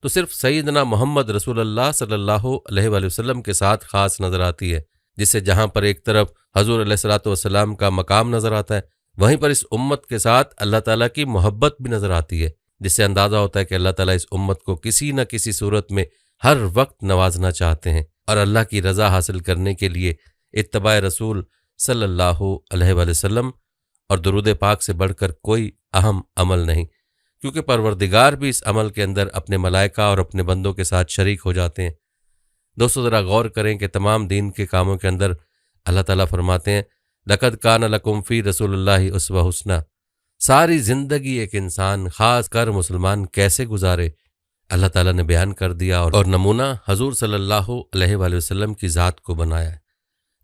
تو صرف سیدنا محمد رسول اللہ صلی اللہ علیہ وآلہ وسلم کے ساتھ خاص نظر آتی ہے، جس سے جہاں پر ایک طرف حضور علیہ الصلوۃ والسلام کا مقام نظر آتا ہے، وہیں پر اس امت کے ساتھ اللہ تعالیٰ کی محبت بھی نظر آتی ہے، جس سے اندازہ ہوتا ہے کہ اللہ تعالیٰ اس امت کو کسی نہ کسی صورت میں ہر وقت نوازنا چاہتے ہیں، اور اللہ کی رضا حاصل کرنے کے لیے اتباع رسول صلی اللہ علیہ وآلہ وسلم اور درود پاک سے بڑھ کر کوئی اہم عمل نہیں، کیونکہ پروردگار بھی اس عمل کے اندر اپنے ملائکہ اور اپنے بندوں کے ساتھ شریک ہو جاتے ہیں۔ دوستو، ذرا غور کریں کہ تمام دین کے کاموں کے اندر اللہ تعالیٰ فرماتے ہیں لَقَدْ كَانَ لَكُمْ فِي رَسُولِ اللَّهِ أُسْوَةٌ حَسَنَةٌ۔ ساری زندگی ایک انسان، خاص کر مسلمان، کیسے گزارے اللہ تعالیٰ نے بیان کر دیا، اور نمونہ حضور صلی اللہ علیہ وآلہ وسلم کی ذات کو بنایا ہے۔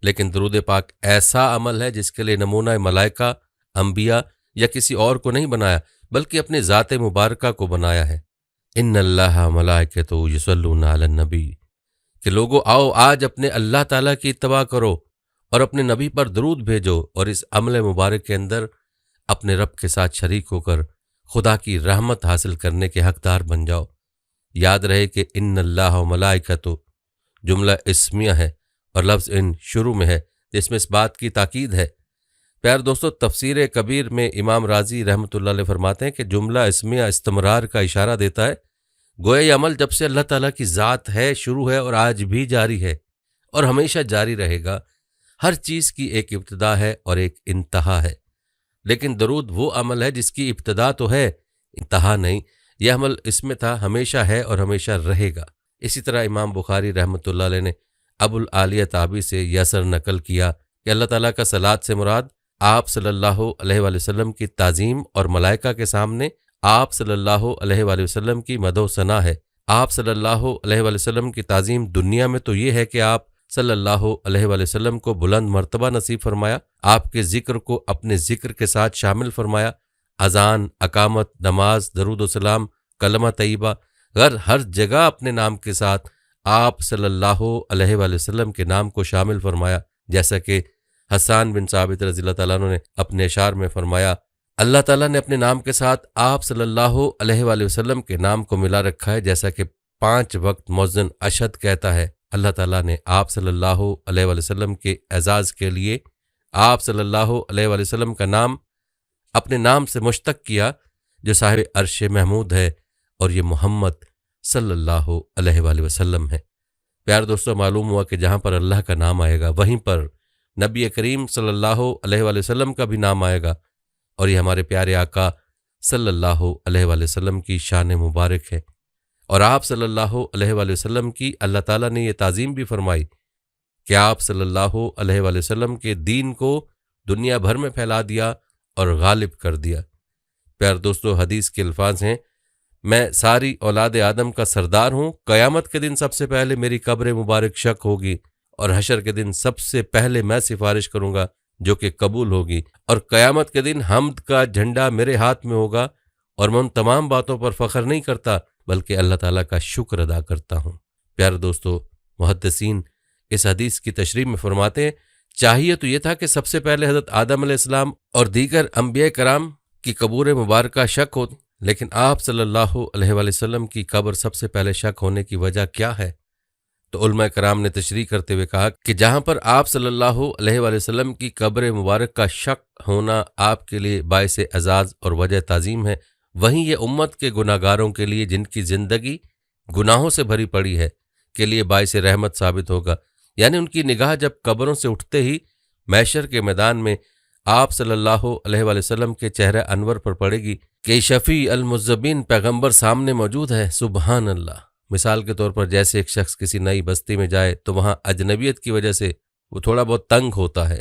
لیکن درود پاک ایسا عمل ہے جس کے لیے نمونہ ملائکہ، انبیاء یا کسی اور کو نہیں بنایا، بلکہ اپنے ذات مبارکہ کو بنایا ہے۔ ان اللہ ملائکتہ یصلون علی النبی، کہ لوگو آؤ آج اپنے اللہ تعالیٰ کی اتباع کرو اور اپنے نبی پر درود بھیجو، اور اس عمل مبارک کے اندر اپنے رب کے ساتھ شریک ہو کر خدا کی رحمت حاصل کرنے کے حقدار بن جاؤ۔ یاد رہے کہ ان اللہ ملائکتہ جملہ اسمیہ ہے اور لفظ ان شروع میں ہے، جس میں اس بات کی تاکید ہے۔ پیار دوستو، تفسیر کبیر میں امام رازی رحمۃ اللہ علیہ فرماتے ہیں کہ جملہ اسمیہ استمرار کا اشارہ دیتا ہے، گویا یہ عمل جب سے اللہ تعالیٰ کی ذات ہے شروع ہے اور آج بھی جاری ہے اور ہمیشہ جاری رہے گا۔ ہر چیز کی ایک ابتدا ہے اور ایک انتہا ہے، لیکن درود وہ عمل ہے جس کی ابتدا تو ہے، انتہا نہیں۔ یہ عمل اس میں تھا، ہمیشہ ہے اور ہمیشہ رہے گا۔ اسی طرح امام بخاری رحمۃ اللہ علیہ نے ابو العالیہ تابی سے یہ اثر نقل کیا کہ اللہ تعالیٰ کا صلات سے مراد آپ صلی اللہ علیہ وآلہ وسلم کی تعظیم اور ملائکہ کے سامنے آپ صلی اللہ علیہ وآلہ وسلم کی مدح و ثنا ہے۔ آپ صلی اللہ علیہ وآلہ وسلم کی تعظیم دنیا میں تو یہ ہے کہ آپ صلی اللہ علیہ وآلہ وسلم کو بلند مرتبہ نصیب فرمایا، آپ کے ذکر کو اپنے ذکر کے ساتھ شامل فرمایا، اذان، اقامت، نماز، درود و سلام، کلمہ طیبہ، ہر جگہ اپنے نام کے ساتھ آپ صلی اللہ علیہ وآلہ وسلم کے نام کو شامل فرمایا، جیسا کہ حسان بن ثابت رضی اللہ تعالیٰ عنہ نے اپنے اشعار میں فرمایا، اللہ تعالیٰ نے اپنے نام کے ساتھ آپ صلی اللہ علیہ وآلہ وسلم کے نام کو ملا رکھا ہے، جیسا کہ 5 وقت مؤذن اشہد کہتا ہے۔ اللہ تعالیٰ نے آپ صلی اللہ علیہ وآلہ وسلم کے اعزاز کے لیے آپ صلی اللہ علیہ وآلہ وسلم کا نام اپنے نام سے مشتق کیا، جو صاحب عرش محمود ہے، اور یہ محمد صلی اللہ علیہ وآلہ وسلم ہے۔ پیار دوستو، معلوم ہوا کہ جہاں پر اللہ کا نام آئے گا وہیں پر نبی کریم صلی اللہ علیہ وآلہ وسلم کا بھی نام آئے گا، اور یہ ہمارے پیارے آقا صلی اللہ علیہ وآلہ وسلم کی شان مبارک ہے۔ اور آپ صلی اللہ علیہ وآلہ وسلم کی اللہ تعالیٰ نے یہ تعظیم بھی فرمائی کہ آپ صلی اللہ علیہ وآلہ وسلم کے دین کو دنیا بھر میں پھیلا دیا اور غالب کر دیا۔ پیار دوستو، حدیث کے الفاظ ہیں، میں ساری اولاد آدم کا سردار ہوں، قیامت کے دن سب سے پہلے میری قبر مبارک شق ہوگی، اور حشر کے دن سب سے پہلے میں سفارش کروں گا جو کہ قبول ہوگی، اور قیامت کے دن حمد کا جھنڈا میرے ہاتھ میں ہوگا، اور میں ان تمام باتوں پر فخر نہیں کرتا بلکہ اللہ تعالیٰ کا شکر ادا کرتا ہوں۔ پیارے دوستو، محدثین اس حدیث کی تشریح میں فرماتے ہیں، چاہیے تو یہ تھا کہ سب سے پہلے حضرت آدم علیہ السلام اور دیگر انبیاء کرام کی قبور مبارکہ شک ہوتی، لیکن آپ صلی اللہ علیہ وآلہ وسلم کی قبر سب سے پہلے شک ہونے کی وجہ کیا ہے؟ تو علماء کرام نے تشریح کرتے ہوئے کہا کہ جہاں پر آپ صلی اللہ علیہ وآلہ وسلم کی قبر مبارک کا شک ہونا آپ کے لیے باعث اعزاز اور وجہ تعظیم ہے، وہیں یہ امت کے گناہ گاروں کے لیے جن کی زندگی گناہوں سے بھری پڑی ہے کے لیے باعث رحمت ثابت ہوگا۔ یعنی ان کی نگاہ جب قبروں سے اٹھتے ہی محشر کے میدان میں آپ صلی اللہ علیہ وآلہ وسلم کے چہرہ انور پر پڑے گی کہ شفیع المذنبین پیغمبر سامنے موجود ہے، سبحان اللہ۔ مثال کے طور پر جیسے ایک شخص کسی نئی بستی میں جائے تو وہاں اجنبیت کی وجہ سے وہ تھوڑا بہت تنگ ہوتا ہے،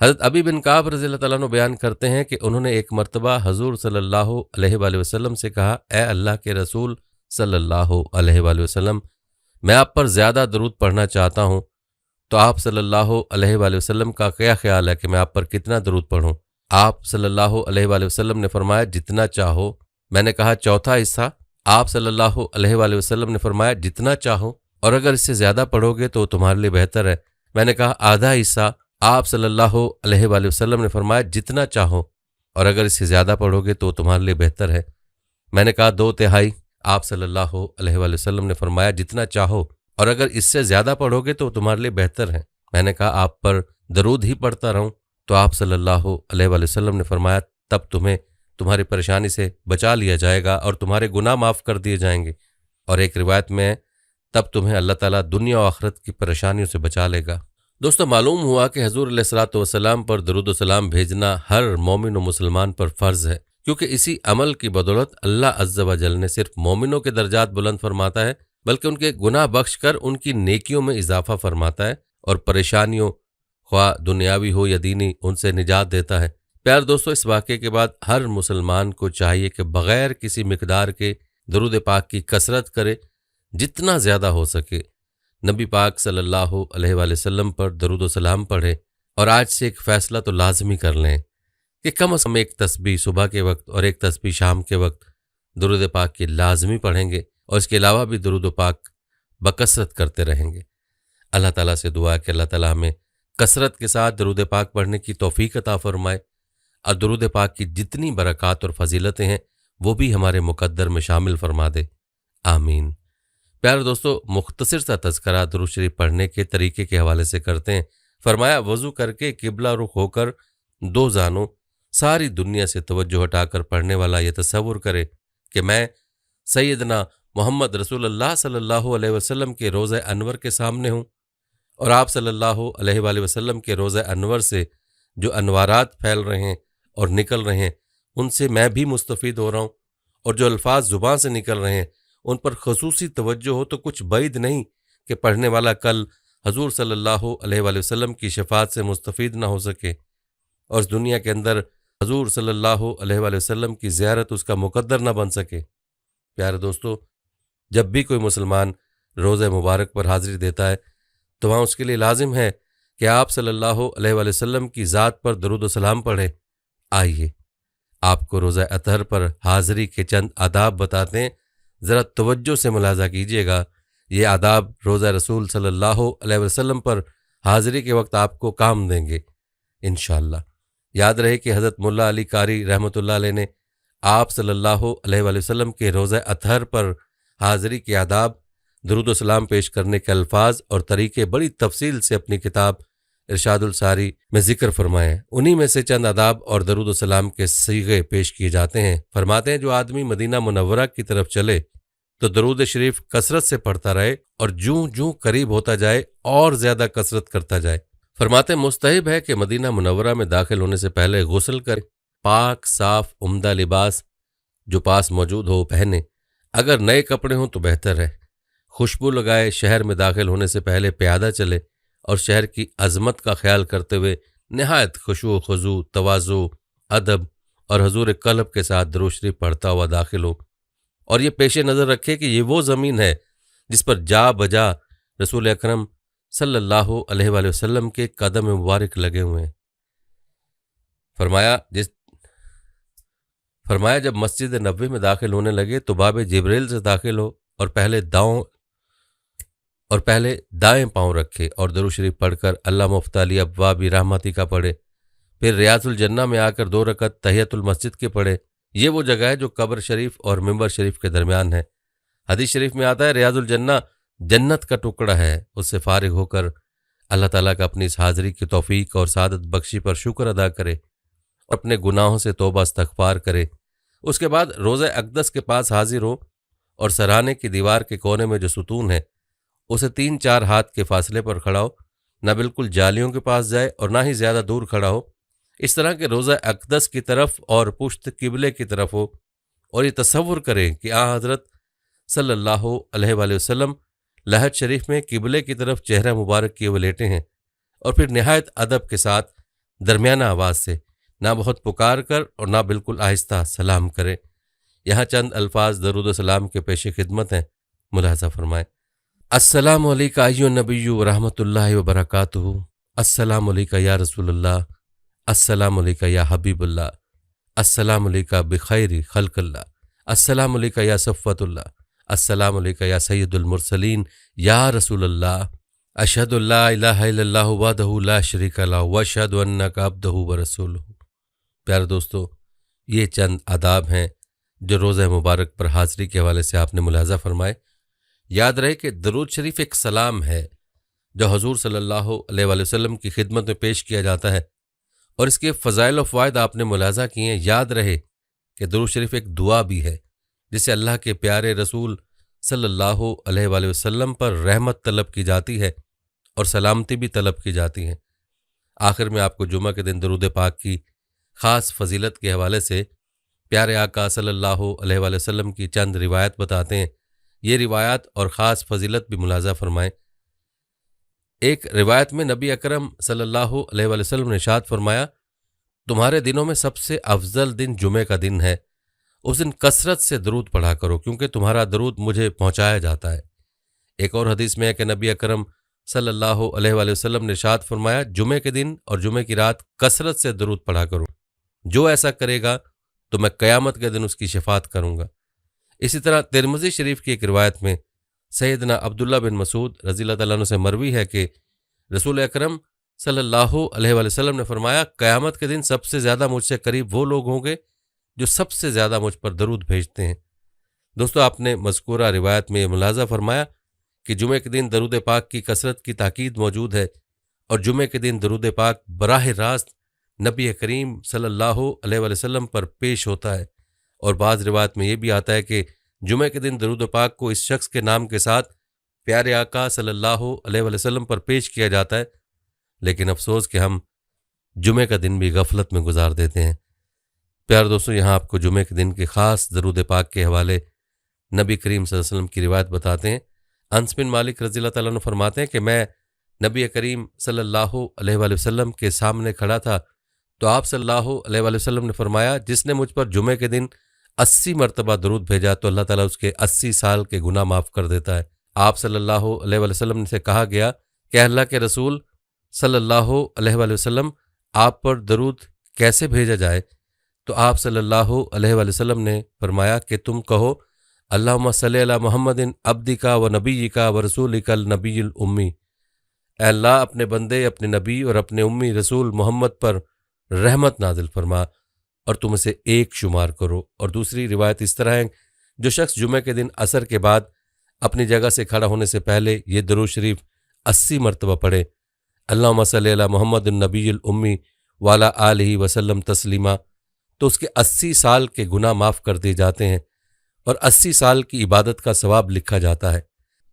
حضرت ابی بن کعب رضی اللہ تعالیٰ عنہ بیان کرتے ہیں کہ انہوں نے ایک مرتبہ حضور صلی اللہ علیہ وآلہ وسلم سے کہا، اے اللہ کے رسول صلی اللہ علیہ وآلہ وسلم، میں آپ پر زیادہ درود پڑھنا چاہتا ہوں، تو آپ صلی اللہ علیہ وآلہ وسلم کا کیا خیال ہے کہ میں آپ پر کتنا درود پڑھوں؟ آپ صلی اللہ علیہ وآلہ وسلم نے فرمایا جتنا چاہو۔ میں نے کہا چوتھا حصہ؟ آپ صلی اللہ علیہ وآلہ وسلم نے فرمایا جتنا چاہو، اور اگر اس سے زیادہ پڑھو گے تو تمہارے لیے بہتر ہے۔ میں نے کہا آدھا حصہ؟ آپ صلی اللہ علیہ وآلہ وسلم نے فرمایا جتنا چاہو، اور اگر اس سے زیادہ پڑھو گے تو تمہارے لیے بہتر ہے۔ میں نے کہا دو تہائی؟ آپ صلی اللہ علیہ وآلہ وسلم نے فرمایا جتنا چاہو، اور اگر اس سے زیادہ پڑھو گے تو تمہارے لیے بہتر ہے۔ میں نے کہا آپ پر درود ہی پڑھتا رہوں؟ تو آپ صلی اللہ علیہ وآلہ وسلم نے فرمایا تب تمہیں تمہاری پریشانی سے بچا لیا جائے گا اور تمہارے گناہ معاف کر دیے جائیں گے، اور ایک روایت میں تب تمہیں اللہ تعالیٰ دنیا و آخرت کی پریشانیوں سے بچا لے گا۔ دوستو، معلوم ہوا کہ حضور علیہ الصلوۃ والسلام پر درود و سلام بھیجنا ہر مومن و مسلمان پر فرض ہے، کیونکہ اسی عمل کی بدولت اللہ عز و جل نے صرف مومنوں کے درجات بلند فرماتا ہے، بلکہ ان کے گناہ بخش کر ان کی نیکیوں میں اضافہ فرماتا ہے اور پریشانیوں خواہ دنیاوی ہو یا دینی ان سے نجات دیتا ہے۔ پیار دوستو، اس واقعے کے بعد ہر مسلمان کو چاہیے کہ بغیر کسی مقدار کے درود پاک کی کثرت کرے، جتنا زیادہ ہو سکے نبی پاک صلی اللہ علیہ وآلہ وسلم پر درود و سلام پڑھے، اور آج سے ایک فیصلہ تو لازمی کر لیں کہ کم از کم ایک تسبیح صبح کے وقت اور ایک تسبیح شام کے وقت درود پاک کی لازمی پڑھیں گے، اور اس کے علاوہ بھی درود پاک بکثرت کرتے رہیں گے۔ اللہ تعالیٰ سے دعا ہے کہ اللہ تعالیٰ ہمیں کثرت کے ساتھ درود پاک پڑھنے کی توفیق عطا فرمائے، اور درود پاک کی جتنی برکات اور فضیلتیں ہیں وہ بھی ہمارے مقدر میں شامل فرما دے، آمین۔ پیارے دوستو، مختصر سا تذکرہ درود شریف پڑھنے کے طریقے کے حوالے سے کرتے ہیں۔ فرمایا وضو کر کے قبلہ رخ ہو کر دو زانوں ساری دنیا سے توجہ ہٹا کر پڑھنے والا یہ تصور کرے کہ میں سیدنا محمد رسول اللہ صلی اللہ علیہ وسلم کے روضہ انور کے سامنے ہوں، اور آپ صلی اللہ علیہ وآلہ وسلم کے روضہ انور سے جو انوارات پھیل رہے ہیں اور نکل رہے ہیں ان سے میں بھی مستفید ہو رہا ہوں، اور جو الفاظ زبان سے نکل رہے ہیں ان پر خصوصی توجہ ہو تو کچھ بعید نہیں کہ پڑھنے والا کل حضور صلی اللہ علیہ وآلہ وسلم کی شفاعت سے مستفید نہ ہو سکے، اور اس دنیا کے اندر حضور صلی اللہ علیہ وآلہ وسلم کی زیارت اس کا مقدر نہ بن سکے۔ پیارے دوستو، جب بھی کوئی مسلمان روزہ مبارک پر حاضری دیتا ہے تو وہاں اس کے لیے لازم ہے کہ آپ صلی اللہ علیہ وآلہ وسلم کی ذات پر درود و سلام پڑھیں۔ آئیے آپ کو روزہ اطہر پر حاضری کے چند آداب بتاتے ہیں، ذرا توجہ سے ملاحظہ کیجیے گا۔ یہ آداب روزہ رسول صلی اللہ علیہ وسلم پر حاضری کے وقت آپ کو کام دیں گے انشاءاللہ۔ یاد رہے کہ حضرت ملا علی قاری رحمۃ اللہ علیہ نے آپ صلی اللہ علیہ وآلہ وسلم کے روزہ اطہر پر حاضری کے آداب، درود و سلام پیش کرنے کے الفاظ اور طریقے بڑی تفصیل سے اپنی کتاب ارشاد الساری میں ذکر فرمائے ہیں۔ انہی میں سے چند آداب اور درود و سلام کے صیغے پیش کیے جاتے ہیں۔ فرماتے ہیں جو آدمی مدینہ منورہ کی طرف چلے تو درود شریف کثرت سے پڑھتا رہے، اور جوں جوں قریب ہوتا جائے اور زیادہ کثرت کرتا جائے۔ فرماتے ہیں مستحب ہے کہ مدینہ منورہ میں داخل ہونے سے پہلے غسل کرے، پاک صاف عمدہ لباس جو پاس موجود ہو پہنے، اگر نئے کپڑے ہوں تو بہتر ہے، خوشبو لگائے، شہر میں داخل ہونے سے پہلے پیادہ چلے، اور شہر کی عظمت کا خیال کرتے ہوئے نہایت خشوع و خضوع، تواضع، ادب اور حضور قلب کے ساتھ درود شریف پڑھتا ہوا داخل ہو، اور یہ پیش نظر رکھے کہ یہ وہ زمین ہے جس پر جا بجا رسول اکرم صلی اللہ علیہ وآلہ وسلم کے قدم مبارک لگے ہوئے ہیں۔ فرمایا جب مسجد نبوی میں داخل ہونے لگے تو باب جبریل سے داخل ہو، اور پہلے دائیں پاؤں رکھے اور درود شریف پڑھ کر اللہ مفتالی ابواب رحمتی کا پڑھے، پھر ریاض الجنہ میں آ کر 2 رکعت تحیۃ المسجد کے پڑھے۔ یہ وہ جگہ ہے جو قبر شریف اور ممبر شریف کے درمیان ہے۔ حدیث شریف میں آتا ہے ریاض الجنہ جنت کا ٹکڑا ہے، اس سے فارغ ہو کر اللہ تعالیٰ کا اپنی اس حاضری کی توفیق اور سعادت بخشی پر شکر ادا کرے، اور اپنے گناہوں سے توبہ استغفار کرے۔ اس کے بعد روضہ اقدس کے پاس حاضر ہو، اور سرانے کی دیوار کے کونے میں جو ستون ہے اسے 3-4 ہاتھ کے فاصلے پر کھڑا ہو، نہ بالکل جالیوں کے پاس جائے اور نہ ہی زیادہ دور کھڑا ہو، اس طرح کہ روضہ اقدس کی طرف اور پشت قبلے کی طرف ہو، اور یہ تصور کریں کہ حضرت صلی اللہ علیہ وآلہ وسلم لحد شریف میں قبلے کی طرف چہرہ مبارک کیے ہوئے لیٹے ہیں، اور پھر نہایت ادب کے ساتھ درمیانہ آواز سے، نہ بہت پکار کر اور نہ بالکل آہستہ سلام کریں۔ یہاں چند الفاظ درود و سلام کے پیش خدمت ہیں، ملاحظہ فرمائیں۔ السلام علیکہ ایھا النبی ورحمۃ اللہ وبرکاتہ، السلام علیکہ یا رسول اللہ، السلام علیکہ یا حبیب اللہ، السلام علیکہ بخیر خلق اللہ، السلام علیکہ یا صفوت اللہ، السلام علیکہ یا سید المرسلین یا رسول اللہ، اشہد ان لا الہ الا اللہ وحدہ لا شریک لہ واشہد انک عبدہ ورسولہ۔ پیارے دوستو، یہ چند آداب ہیں جو روزہ مبارک پر حاضری کے حوالے سے آپ نے ملاحظہ فرمائے۔ یاد رہے کہ درود شریف ایک سلام ہے جو حضور صلی اللہ علیہ وآلہ وسلم کی خدمت میں پیش کیا جاتا ہے، اور اس کے فضائل و فوائد آپ نے ملاحظہ کیے ہیں۔ یاد رہے کہ درود شریف ایک دعا بھی ہے جسے اللہ کے پیارے رسول صلی اللہ علیہ وآلہ وسلم پر رحمت طلب کی جاتی ہے اور سلامتی بھی طلب کی جاتی ہے۔ آخر میں آپ کو جمعہ کے دن درود پاک کی خاص فضیلت کے حوالے سے پیارے آقا صلی اللہ علیہ وآلہ وسلم کی چند روایت بتاتے ہیں۔ یہ روایات اور خاص فضیلت بھی ملاحظہ فرمائیں۔ ایک روایت میں نبی اکرم صلی اللہ علیہ وآلہ وسلم نے ارشاد فرمایا، تمہارے دنوں میں سب سے افضل دن جمعے کا دن ہے، اس دن کثرت سے درود پڑھا کرو کیونکہ تمہارا درود مجھے پہنچایا جاتا ہے۔ ایک اور حدیث میں ہے کہ نبی اکرم صلی اللہ علیہ وآلہ وسلم نے ارشاد فرمایا، جمعے کے دن اور جمعے کی رات کثرت سے درود پڑھا کرو، جو ایسا کرے گا تو میں قیامت کے دن اس کی شفاعت کروں گا۔ اسی طرح ترمذی شریف کی ایک روایت میں سیدنا عبداللہ بن مسعود رضی اللہ تعالیٰ عنہ سے مروی ہے کہ رسول اکرم صلی اللہ علیہ وآلہ وسلم نے فرمایا، قیامت کے دن سب سے زیادہ مجھ سے قریب وہ لوگ ہوں گے جو سب سے زیادہ مجھ پر درود بھیجتے ہیں۔ دوستو، آپ نے مذکورہ روایت میں یہ ملاحظہ فرمایا کہ جمعے کے دن درود پاک کی کثرت کی تاکید موجود ہے، اور جمعے کے دن درود پاک براہ راست نبی کریم صلی اللہ علیہ وآلہ وسلم پر پیش ہوتا ہے۔ اور بعض روایت میں یہ بھی آتا ہے کہ جمعے کے دن درود پاک کو اس شخص کے نام کے ساتھ پیارے آقا صلی اللہ علیہ وآلہ وسلم پر پیش کیا جاتا ہے، لیکن افسوس کہ ہم جمعے کا دن بھی غفلت میں گزار دیتے ہیں۔ پیارے دوستو، یہاں آپ کو جمعے کے دن کے خاص درود پاک کے حوالے نبی کریم صلی اللہ علیہ وسلم کی روایت بتاتے ہیں۔ انس بن مالک رضی اللہ تعالیٰ عنہ فرماتے ہیں کہ میں نبی کریم صلی اللہ علیہ وآلہ وسلم کے سامنے کھڑا تھا تو آپ صلی اللہ علیہ وآلہ وسلم نے فرمایا، جس نے مجھ پر جمعے کے دن 80 مرتبہ درود بھیجا تو اللہ تعالیٰ اس کے 80 سال کے گناہ معاف کر دیتا ہے۔ آپ صلی اللہ علیہ وآلہ وسلم سے کہا گیا کہ اللہ کے رسول صلی اللہ علیہ وآلہ وسلم، آپ پر درود کیسے بھیجا جائے؟ تو آپ صلی اللہ علیہ وآلہ وسلم نے فرمایا کہ تم کہو، اللہم صلی علی محمد عبدک و نبیک و رسولک النبی الامی، اے اللہ اپنے بندے، اپنے نبی اور اپنے امی رسول محمد پر رحمت نازل فرما اور تم اسے ایک شمار کرو۔ اور دوسری روایت اس طرح ہے، جو شخص جمعے کے دن عصر کے بعد اپنی جگہ سے کھڑا ہونے سے پہلے یہ درود شریف 80 مرتبہ پڑھے، اللہم صلی علی محمد النبی الامی وعلی آلہ وسلم تسلیما، تو اس کے 80 سال کے گناہ معاف کر دیے جاتے ہیں اور 80 سال کی عبادت کا ثواب لکھا جاتا ہے۔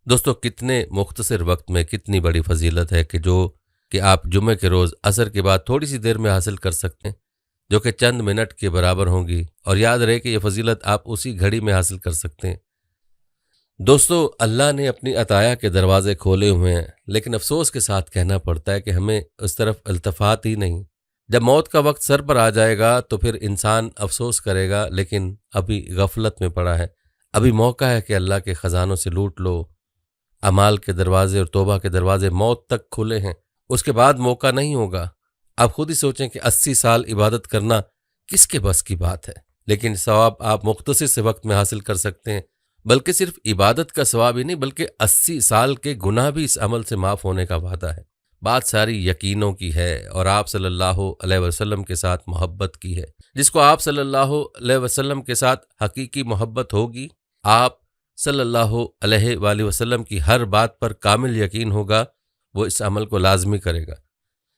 دوستو، کتنے مختصر وقت میں کتنی بڑی فضیلت ہے کہ آپ جمعے کے روز عصر کے بعد تھوڑی سی دیر میں حاصل کر سکتے ہیں، جو کہ چند منٹ کے برابر ہوں گی، اور یاد رہے کہ یہ فضیلت آپ اسی گھڑی میں حاصل کر سکتے ہیں۔ دوستو، اللہ نے اپنی عطایا کے دروازے کھولے ہوئے ہیں، لیکن افسوس کے ساتھ کہنا پڑتا ہے کہ ہمیں اس طرف التفات ہی نہیں۔ جب موت کا وقت سر پر آ جائے گا تو پھر انسان افسوس کرے گا، لیکن ابھی غفلت میں پڑا ہے۔ ابھی موقع ہے کہ اللہ کے خزانوں سے لوٹ لو۔ اعمال کے دروازے اور توبہ کے دروازے موت تک کھلے ہیں، اس کے بعد موقع نہیں ہوگا۔ آپ خود ہی سوچیں کہ 80 سال عبادت کرنا کس کے بس کی بات ہے، لیکن ثواب آپ مختصر سے وقت میں حاصل کر سکتے ہیں، بلکہ صرف عبادت کا ثواب ہی نہیں بلکہ 80 سال کے گناہ بھی اس عمل سے معاف ہونے کا وعدہ ہے۔ بات ساری یقینوں کی ہے اور آپ صلی اللہ علیہ وسلم کے ساتھ محبت کی ہے۔ جس کو آپ صلی اللہ علیہ وسلم کے ساتھ حقیقی محبت ہوگی، آپ صلی اللہ علیہ وآلہ وسلم کی ہر بات پر کامل یقین ہوگا، وہ اس عمل کو لازمی کرے گا۔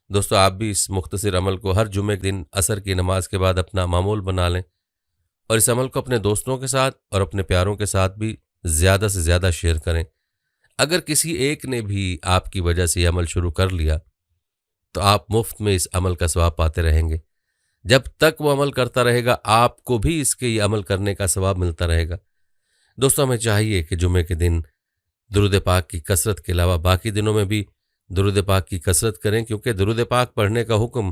دوستو، آپ بھی اس مختصر عمل کو ہر جمعے کے دن عصر کی نماز کے بعد اپنا معمول بنا لیں، اور اس عمل کو اپنے دوستوں کے ساتھ اور اپنے پیاروں کے ساتھ بھی زیادہ سے زیادہ شیئر کریں۔ اگر کسی ایک نے بھی آپ کی وجہ سے یہ عمل شروع کر لیا تو آپ مفت میں اس عمل کا ثواب پاتے رہیں گے۔ جب تک وہ عمل کرتا رہے گا آپ کو بھی اس کے یہ عمل کرنے کا ثواب ملتا رہے گا۔ دوستو، ہمیں چاہیے کہ جمعے کے دن درود پاک کی کثرت کے علاوہ باقی دنوں میں بھی درود پاک کی کثرت کریں، کیونکہ درود پاک پڑھنے کا حکم